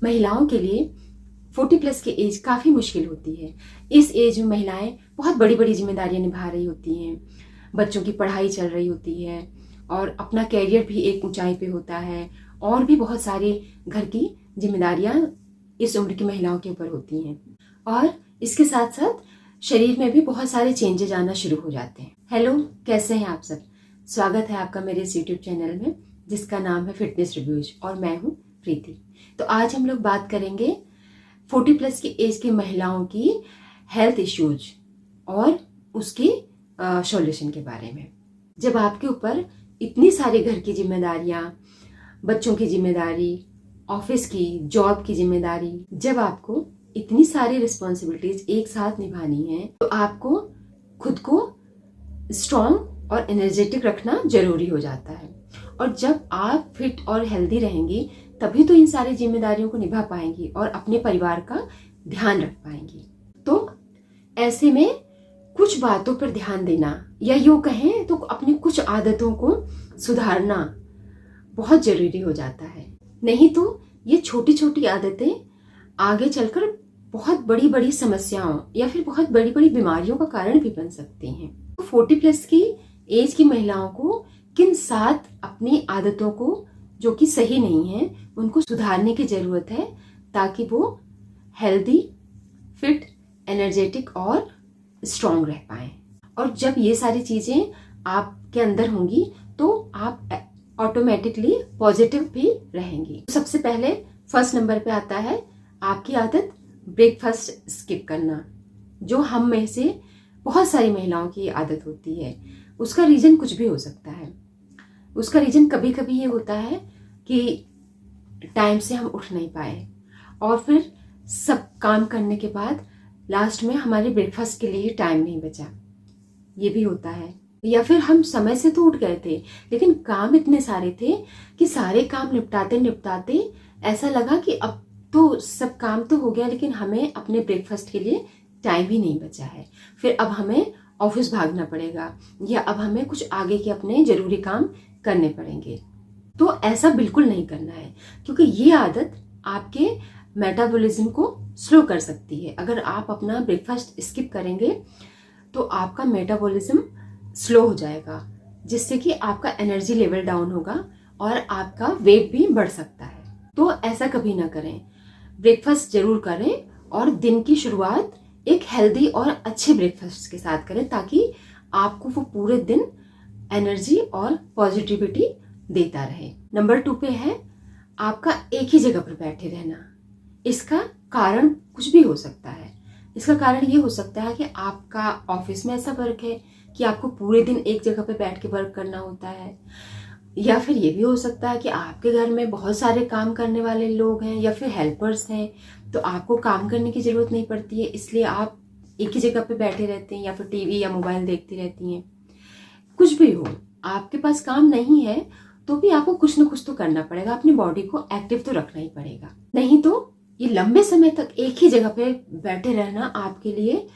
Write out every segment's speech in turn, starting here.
महिलाओं के लिए 40 प्लस की एज काफ़ी मुश्किल होती है। इस एज में महिलाएं बहुत बड़ी बड़ी जिम्मेदारियां निभा रही होती हैं, बच्चों की पढ़ाई चल रही होती है और अपना कैरियर भी एक ऊंचाई पे होता है और भी बहुत सारी घर की जिम्मेदारियां इस उम्र की महिलाओं के ऊपर होती हैं और इसके साथ साथ शरीर में भी बहुत सारे चेंजेस आना शुरू हो जाते हैं। हेलो, कैसे हैं आप सब? स्वागत है आपका मेरे इस यूट्यूब चैनल में जिसका नाम है फिटनेस रिव्यूज और मैं हूँ प्रीति। तो आज हम लोग बात करेंगे 40 प्लस की एज की महिलाओं की हेल्थ इश्यूज और उसकी सॉल्यूशन के बारे में। जब आपके ऊपर इतनी सारी घर की जिम्मेदारियां, बच्चों की जिम्मेदारी, ऑफिस की, जॉब की जिम्मेदारी, जब आपको इतनी सारी रिस्पॉन्सिबिलिटीज एक साथ निभानी है तो आपको खुद को स्ट्रॉन्ग और एनर्जेटिक रखना जरूरी हो जाता है। और जब आप फिट और हेल्दी रहेंगी तभी तो इन सारी जिम्मेदारियों को निभा पाएंगी और अपने परिवार का ध्यान रख पाएंगी। तो ऐसे में कुछ बातों पर ध्यान देना या यूं कहें तो अपनी कुछ आदतों को सुधारना बहुत जरूरी हो जाता है। नहीं तो ये छोटी छोटी आदतें आगे चलकर बहुत बड़ी बड़ी समस्याओं या फिर बहुत बड़ी बड़ी बीमारियों का कारण भी बन सकती हैं। तो 40 प्लस की एज की महिलाओं को किन 7 अपनी आदतों को जो कि सही नहीं है उनको सुधारने की जरूरत है ताकि वो हेल्दी, फिट, एनर्जेटिक और स्ट्रॉन्ग रह पाए। और जब ये सारी चीजें आपके अंदर होंगी तो आप ऑटोमेटिकली पॉजिटिव भी रहेंगी। सबसे पहले फर्स्ट नंबर पे आता है आपकी आदत ब्रेकफास्ट स्किप करना, जो हम में से बहुत सारी महिलाओं की आदत होती है। उसका रीजन कुछ भी हो सकता है। उसका रीजन कभी कभी ये होता है कि टाइम से हम उठ नहीं पाए और फिर सब काम करने के बाद लास्ट में हमारे ब्रेकफास्ट के लिए टाइम नहीं बचा, ये भी होता है। या फिर हम समय से तो उठ गए थे लेकिन काम इतने सारे थे कि सारे काम निपटाते निपटाते ऐसा लगा कि अब तो सब काम तो हो गया लेकिन हमें अपने ब्रेकफास्ट के लिए टाइम ही नहीं बचा है। फिर अब हमें ऑफिस भागना पड़ेगा या अब हमें कुछ आगे के अपने जरूरी काम करने पड़ेंगे। तो ऐसा बिल्कुल नहीं करना है क्योंकि ये आदत आपके मेटाबॉलिज्म को स्लो कर सकती है। अगर आप अपना ब्रेकफास्ट स्किप करेंगे तो आपका मेटाबॉलिज्म स्लो हो जाएगा जिससे कि आपका एनर्जी लेवल डाउन होगा और आपका वेट भी बढ़ सकता है। तो ऐसा कभी ना करें, ब्रेकफास्ट जरूर करें और दिन की शुरुआत एक हेल्दी और अच्छे ब्रेकफास्ट के साथ करें ताकि आपको वो पूरे दिन एनर्जी और पॉजिटिविटी देता रहे। नंबर 2 पे है आपका एक ही जगह पर बैठे रहना। इसका कारण कुछ भी हो सकता है। इसका कारण ये हो सकता है कि आपका ऑफिस में ऐसा वर्क है कि आपको पूरे दिन एक जगह पे बैठ के वर्क करना होता है, या फिर ये भी हो सकता है कि आपके घर में बहुत सारे काम करने वाले लोग हैं या फिर हेल्पर्स हैं तो आपको काम करने की जरूरत नहीं पड़ती है, इसलिए आप एक ही जगह पे बैठे रहते हैं या फिर टीवी या मोबाइल देखती रहती हैं। कुछ भी हो, आपके पास काम नहीं है तो भी आपको कुछ ना कुछ तो करना पड़ेगा, अपनी बॉडी को एक्टिव तो रखना ही पड़ेगा। नहीं तो ये लंबे समय तक एक ही जगह पे बैठे रहना आपके लिए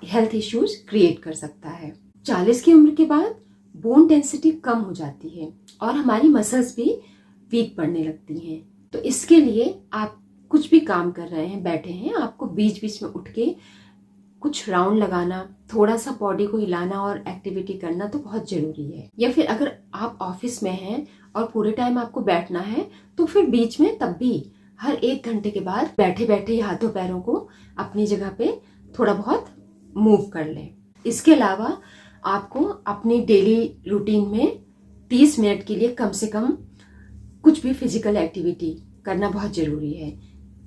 हेल्थ इश्यूज क्रिएट कर सकता है। 40 की उम्र के बाद बोन डेंसिटी कम हो जाती है और हमारी मसल्स भी वीक पड़ने लगती हैं। तो इसके लिए आप कुछ भी काम कर रहे हैं, बैठे हैं, आपको बीच बीच में उठ के कुछ राउंड लगाना, थोड़ा सा बॉडी को हिलाना और एक्टिविटी करना तो बहुत जरूरी है। या फिर अगर आप ऑफिस में हैं और पूरे टाइम आपको बैठना है तो फिर बीच में तब भी हर 1 घंटे के बाद बैठे बैठे हाथों पैरों को अपनी जगह पे थोड़ा बहुत मूव कर लें। इसके अलावा आपको अपनी डेली रूटीन में 30 मिनट के लिए कम से कम कुछ भी फिजिकल एक्टिविटी करना बहुत जरूरी है।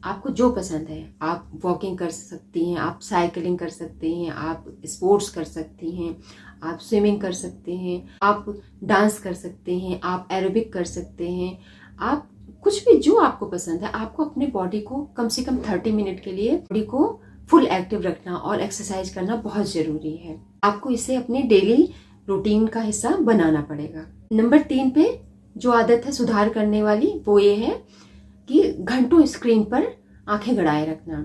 आपको जो पसंद है, आप वॉकिंग कर सकती हैं, आप साइकिलिंग कर सकते हैं, आप स्पोर्ट्स कर सकती हैं, आप स्विमिंग कर सकते हैं, आप डांस कर सकते हैं, आप एरोबिक कर सकते हैं, आप कुछ भी जो आपको पसंद है। आपको अपने बॉडी को कम से कम 30 मिनट के लिए बॉडी को फुल एक्टिव रखना और एक्सरसाइज करना बहुत जरूरी है। आपको इसे अपने डेली रूटीन का हिस्सा बनाना पड़ेगा। नंबर 3 पे जो आदत है सुधार करने वाली वो ये है कि घंटों स्क्रीन पर आंखें गड़ाए रखना।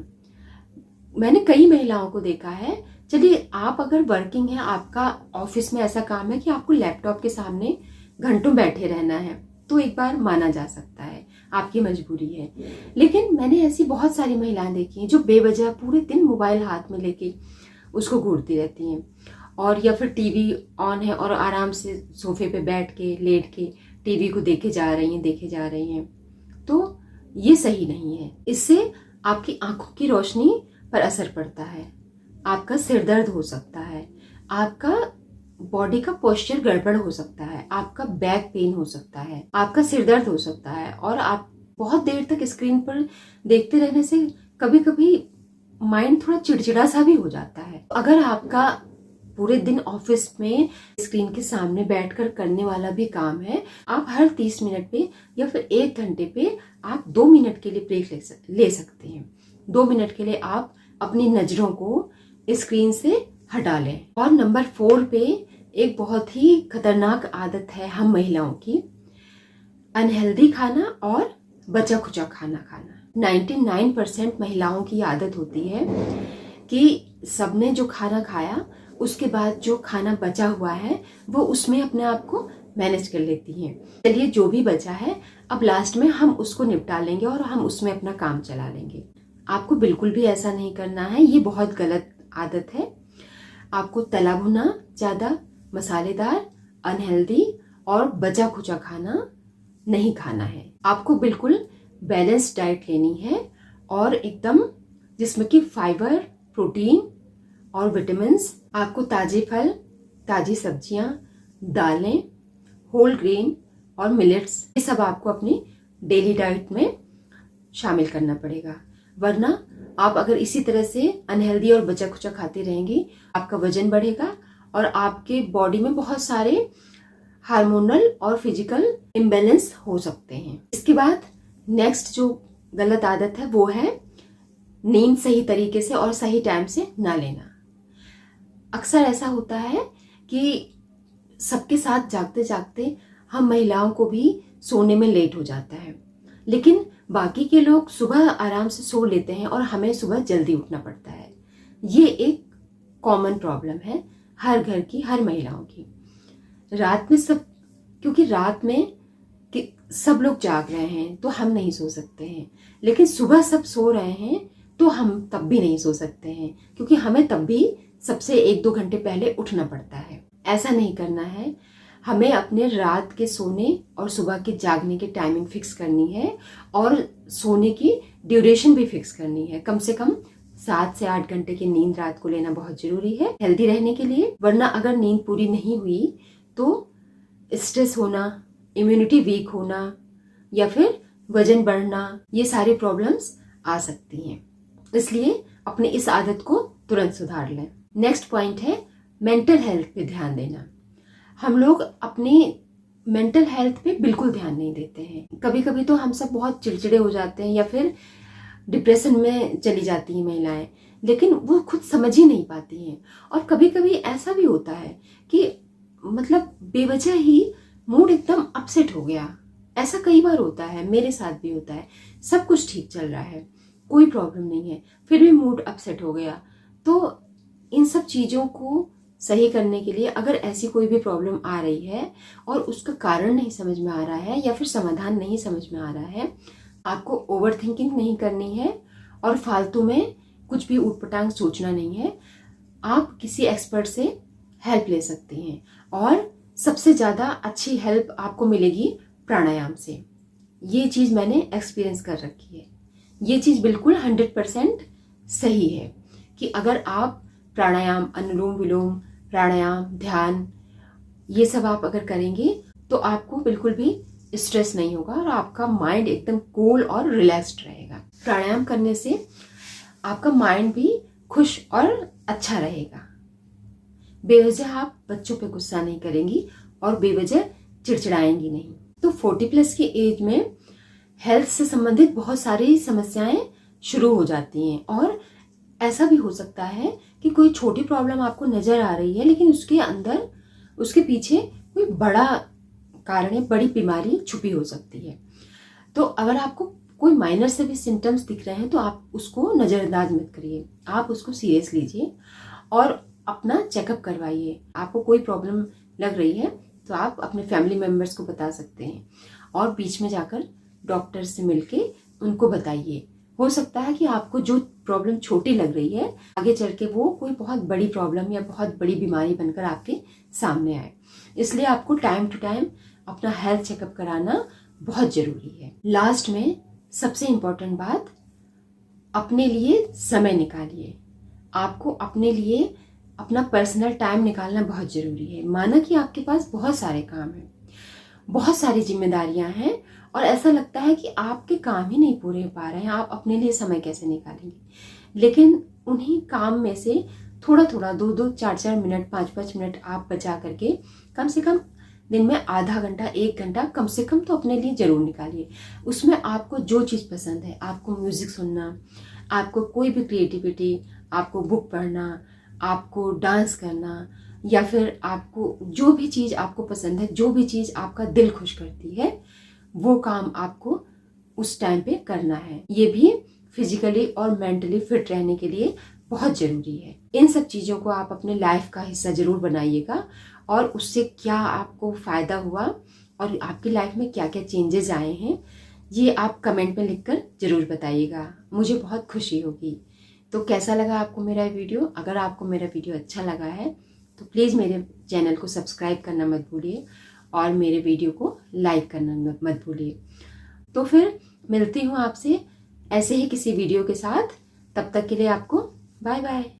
मैंने कई महिलाओं को देखा है, चलिए आप अगर वर्किंग है, आपका ऑफिस में ऐसा काम है कि आपको लैपटॉप के सामने घंटों बैठे रहना है तो एक बार माना जा सकता है। आपकी मजबूरी है। लेकिन मैंने ऐसी बहुत सारी महिलाएं देखी हैं जो बेवजह पूरे दिन मोबाइल हाथ में लेके उसको घूरती रहती हैं, और या फिर टीवी ऑन है और आराम से सोफे पे बैठ के लेट के टीवी को देखे जा रही हैं। तो ये सही नहीं है। इससे आपकी आंखों की रोशनी पर असर पड़ता है, आपका सिर दर्द हो सकता है, आपका बॉडी का पोस्चर गड़बड़ हो सकता है, आपका बैक पेन हो सकता है, आपका सिर दर्द हो सकता है, और आप बहुत देर तक स्क्रीन पर देखते रहने से कभी कभी माइंड थोड़ा चिड़चिड़ा सा भी हो जाता है। अगर आपका पूरे दिन ऑफिस में स्क्रीन के सामने बैठकर करने वाला भी काम है, आप हर 30 मिनट पे या फिर 1 घंटे पे आप 2 मिनट के लिए ब्रेक ले सकते हैं। 2 मिनट के लिए आप अपनी नजरों को स्क्रीन से हटा लें। और नंबर 4 पे एक बहुत ही खतरनाक आदत है हम महिलाओं की, अनहेल्दी खाना और बचा खुचा खाना खाना। 99% महिलाओं की आदत होती है कि सबने जो खाना खाया उसके बाद जो खाना बचा हुआ है वो उसमें अपने आप को मैनेज कर लेती हैं। चलिए जो भी बचा है अब लास्ट में हम उसको निपटा लेंगे और हम उसमें अपना काम चला लेंगे। आपको बिल्कुल भी ऐसा नहीं करना है, ये बहुत गलत आदत है। आपको तला भुना, ज्यादा मसालेदार, अनहेल्दी और बचा खुचा खाना नहीं खाना है। आपको बिल्कुल बैलेंस डाइट लेनी है और एकदम जिसमें कि फाइबर, प्रोटीन और विटामिन्स। आपको ताजे फल, ताजी सब्जियां, दालें, होल ग्रेन और मिलेट्स, ये सब आपको अपनी डेली डाइट में शामिल करना पड़ेगा। वरना आप अगर इसी तरह से अनहेल्दी और बचा खुचा खाते रहेंगी, आपका वजन बढ़ेगा और आपके बॉडी में बहुत सारे हार्मोनल और फिजिकल इम्बैलेंस हो सकते हैं। इसके बाद नेक्स्ट जो गलत आदत है वो है नींद सही तरीके से और सही टाइम से ना लेना। अक्सर ऐसा होता है कि सबके साथ जागते जागते हम महिलाओं को भी सोने में लेट हो जाता है, लेकिन बाकी के लोग सुबह आराम से सो लेते हैं और हमें सुबह जल्दी उठना पड़ता है। ये एक कॉमन प्रॉब्लम है हर घर की, हर महिलाओं की। रात में क्योंकि रात में सब लोग जाग रहे हैं तो हम नहीं सो सकते हैं, लेकिन सुबह सब सो रहे हैं तो हम तब भी नहीं सो सकते हैं, क्योंकि हमें तब भी सबसे 1-2 घंटे पहले उठना पड़ता है। ऐसा नहीं करना है। हमें अपने रात के सोने और सुबह के जागने की टाइमिंग फिक्स करनी है और सोने की ड्यूरेशन भी फिक्स करनी है। कम से कम 7 से 8 घंटे की नींद रात को लेना बहुत जरूरी है हेल्दी रहने के लिए। वरना अगर नींद पूरी नहीं हुई तो स्ट्रेस होना, इम्यूनिटी वीक होना या फिर वजन बढ़ना, ये सारी प्रॉब्लम्स आ सकती हैं। इसलिए अपनी इस आदत को तुरंत सुधार लें। नेक्स्ट पॉइंट है मेंटल हेल्थ पे ध्यान देना। हम लोग अपनी मेंटल हेल्थ पे बिल्कुल ध्यान नहीं देते हैं। कभी कभी तो हम सब बहुत चिड़चिड़े हो जाते हैं या फिर डिप्रेशन में चली जाती हैं महिलाएं, लेकिन वो खुद समझ ही नहीं पाती हैं। और कभी कभी ऐसा भी होता है कि मतलब बेवजह ही मूड एकदम अपसेट हो गया। ऐसा कई बार होता है, मेरे साथ भी होता है। सब कुछ ठीक चल रहा है, कोई प्रॉब्लम नहीं है, फिर भी मूड अपसेट हो गया। तो इन सब चीज़ों को सही करने के लिए अगर ऐसी कोई भी प्रॉब्लम आ रही है और उसका कारण नहीं समझ में आ रहा है या फिर समाधान नहीं समझ में आ रहा है, आपको ओवर थिंकिंग नहीं करनी है और फालतू में कुछ भी ऊटपटांग सोचना नहीं है। आप किसी एक्सपर्ट से हेल्प ले सकते हैं और सबसे ज़्यादा अच्छी हेल्प आपको मिलेगी प्राणायाम से। ये चीज़ मैंने एक्सपीरियंस कर रखी है। ये चीज़ बिल्कुल 100% सही है कि अगर आप प्राणायाम, अनुलोम विलोम प्राणायाम, ध्यान, ये सब आप अगर करेंगे तो आपको बिल्कुल भी स्ट्रेस नहीं होगा और आपका माइंड एकदम कूल और रिलैक्स्ड रहेगा। प्राणायाम करने से आपका माइंड भी खुश और अच्छा रहेगा। बेवजह आप बच्चों पे गुस्सा नहीं करेंगी और बेवजह चिड़चिड़ाएंगी नहीं। तो 40+ की एज में हेल्थ से संबंधित बहुत सारी समस्याएं शुरू हो जाती हैं और ऐसा भी हो सकता है कि कोई छोटी प्रॉब्लम आपको नजर आ रही है, लेकिन उसके अंदर, उसके पीछे कोई बड़ा कारण है, बड़ी बीमारी छुपी हो सकती है। तो अगर आपको कोई माइनर से भी सिम्टम्स दिख रहे हैं तो आप उसको नज़रअंदाज मत करिए, आप उसको सीरियस लीजिए और अपना चेकअप करवाइए। आपको कोई प्रॉब्लम लग रही है तो आप अपने फैमिली मेम्बर्स को बता सकते हैं और बीच में जाकर डॉक्टर से मिलके उनको बताइए। हो सकता है कि आपको जो प्रॉब्लम छोटी लग रही है आगे चल के वो कोई बहुत बड़ी प्रॉब्लम या बहुत बड़ी बीमारी बनकर आपके सामने आए। इसलिए आपको टाइम टू टाइम अपना हेल्थ चेकअप कराना बहुत जरूरी है। लास्ट में सबसे इम्पोर्टेंट बात, अपने लिए समय निकालिए। आपको अपने लिए अपना पर्सनल टाइम निकालना बहुत जरूरी है। माना कि आपके पास बहुत सारे काम हैं, बहुत सारी जिम्मेदारियां हैं और ऐसा लगता है कि आपके काम ही नहीं पूरे हो पा रहे हैं, आप अपने लिए समय कैसे निकालेंगे। लेकिन उन्हीं काम में से थोड़ा थोड़ा 2-2, 4-4 मिनट, 5-5 मिनट आप बचा करके कम से कम दिन में आधा घंटा, 1 घंटा कम से कम तो अपने लिए जरूर निकालिए। उसमें आपको जो चीज़ पसंद है, आपको म्यूजिक सुनना, आपको कोई भी क्रिएटिविटी, आपको बुक पढ़ना, आपको डांस करना, या फिर आपको जो भी चीज़ आपको पसंद है, जो भी चीज़ आपका दिल खुश करती है, वो काम आपको उस टाइम पे करना है। ये भी फिजिकली और मेंटली फिट रहने के लिए बहुत जरूरी है। इन सब चीज़ों को आप अपने लाइफ का हिस्सा जरूर बनाइएगा और उससे क्या आपको फायदा हुआ और आपकी लाइफ में क्या क्या चेंजेस आए हैं, ये आप कमेंट में लिखकर जरूर बताइएगा। मुझे बहुत खुशी होगी। तो कैसा लगा आपको मेरा वीडियो? अगर आपको मेरा वीडियो अच्छा लगा है तो प्लीज़ मेरे चैनल को सब्सक्राइब करना मत भूलिए और मेरे वीडियो को लाइक करना मत भूलिए। तो फिर मिलती हूँ आपसे ऐसे ही किसी वीडियो के साथ। तब तक के लिए आपको बाय बाय।